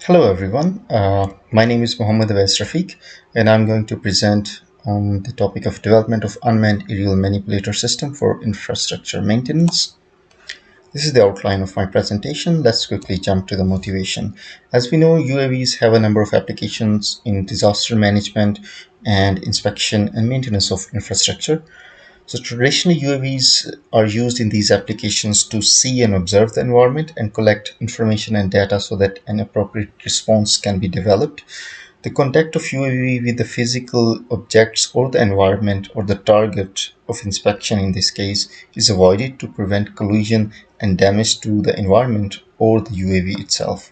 Hello everyone, my name is Awais Rafique and I'm going to present on the topic of development of unmanned aerial manipulator system for infrastructure maintenance. This is the outline of my presentation. Let's quickly jump to the motivation. As we know, UAVs have a number of applications in disaster management and inspection and maintenance of infrastructure. So traditionally, UAVs are used in these applications to see and observe the environment and collect information and data so that an appropriate response can be developed. The contact of UAV with the physical objects or the environment or the target of inspection in this case is avoided to prevent collision and damage to the environment or the UAV itself.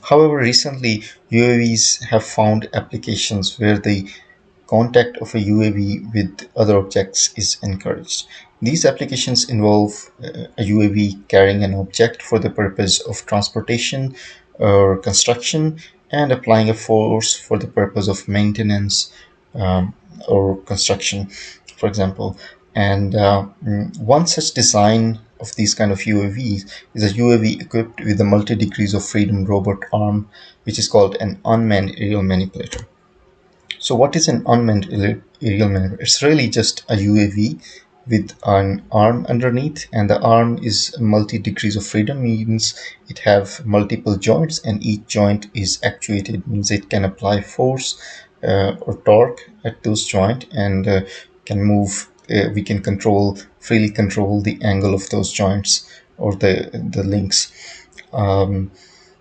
However, recently UAVs have found applications where the contact of a UAV with other objects is encouraged. These applications involve a UAV carrying an object for the purpose of transportation or construction and applying a force for the purpose of maintenance um, or construction, for example. And one such design of these kind of UAVs is a UAV equipped with a multi degrees of freedom robot arm, which is called an unmanned aerial manipulator. So what is an unmanned aerial manipulator? It's really just a UAV with an arm underneath, and the arm is multi degrees of freedom, means it have multiple joints and each joint is actuated, means it can apply force or torque at those joints and can move. We can freely control the angle of those joints or the links.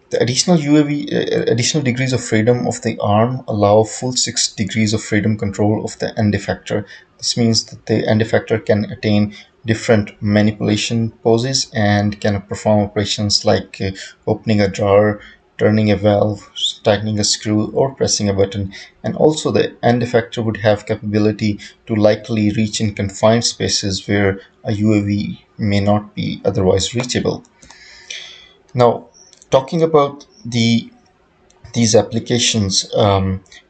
The additional degrees of freedom of the arm allow full 6 degrees of freedom control of the end effector. This means that the end effector can attain different manipulation poses and can perform operations like opening a drawer, turning a valve, tightening a screw, or pressing a button. And also the end effector would have capability to likely reach in confined spaces where a UAV may not be otherwise reachable. Now, talking about these applications,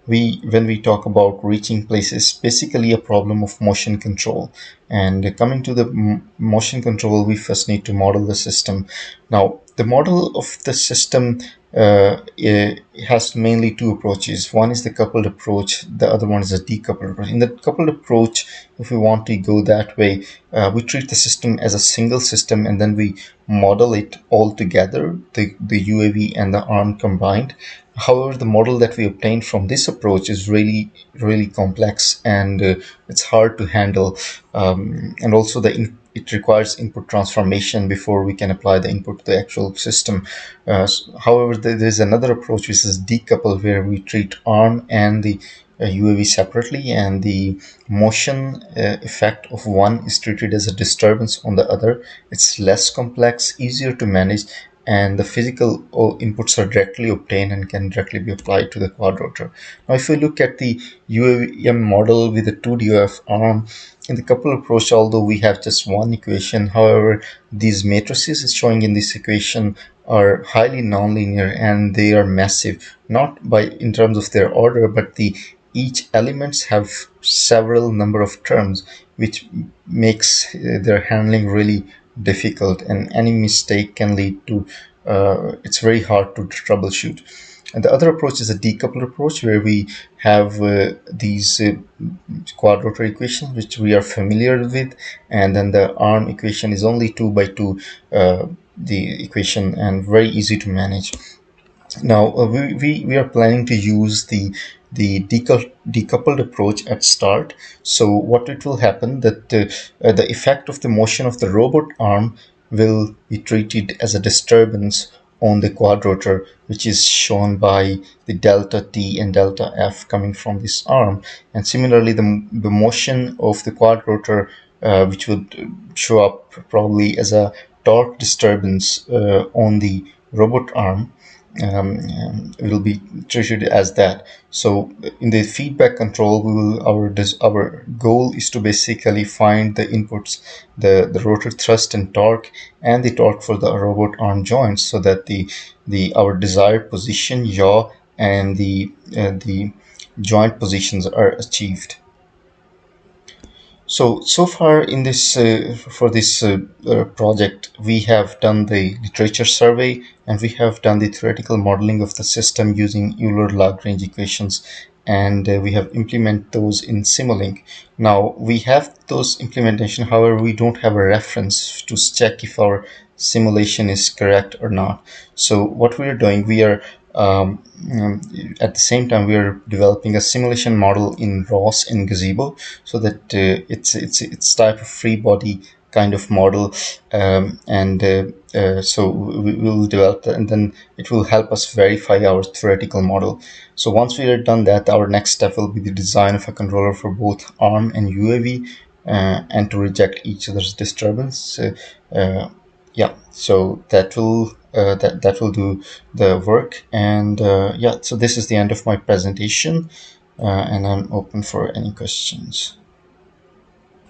we when we talk about reaching places, basically a problem of motion control. And coming to the motion control, we first need to model the system. Now, the model of the system has mainly two approaches. One is the coupled approach, the other one is a decoupled approach. In the coupled approach, if we want to go that way, we treat the system as a single system and then we model it all together, the UAV and the arm combined. However, the model that we obtained from this approach is really complex and it's hard to handle, and also it requires input transformation before we can apply the input to the actual system. However, there's another approach which is decouple, where we treat arm and the UAV separately, and the motion effect of one is treated as a disturbance on the other. It's less complex, easier to manage, and the physical inputs are directly obtained and can directly be applied to the quadrotor. Now, if we look at the UAM model with the 2DOF arm, in the couple approach, although we have just one equation, however, these matrices showing in this equation are highly nonlinear and they are massive, not by in terms of their order, but the each elements have several number of terms, which makes their handling really difficult, and any mistake can lead to it's very hard to troubleshoot. And the other approach is a decoupled approach, where we have these quadrature equations which we are familiar with, and then the arm equation is only 2 by 2 the equation, and very easy to manage. Now we are planning to use the decoupled approach at start. So what it will happen that the effect of the motion of the robot arm will be treated as a disturbance on the quadrotor, which is shown by the delta T and delta F coming from this arm. And similarly, the motion of the quadrotor, which would show up probably as a torque disturbance on the robot arm, will be treated as that. So in the feedback control, our goal is to basically find the inputs, the rotor thrust and torque, and the torque for the robot arm joints, so that the our desired position, yaw, and the joint positions are achieved. So far in this for this project, we have done the literature survey and we have done the theoretical modeling of the system using Euler-Lagrange equations, and we have implemented those in Simulink. Now we have those implementation, however, we don't have a reference to check if our simulation is correct or not. So what we are doing, we are at the same time we are developing a simulation model in ROS and Gazebo, so that it's type of free body kind of model, and so we will develop that, and then it will help us verify our theoretical model. So once we are done that, our next step will be the design of a controller for both ARM and UAV, and to reject each other's disturbance. Yeah, so that will do the work, and yeah, so this is the end of my presentation, and I'm open for any questions.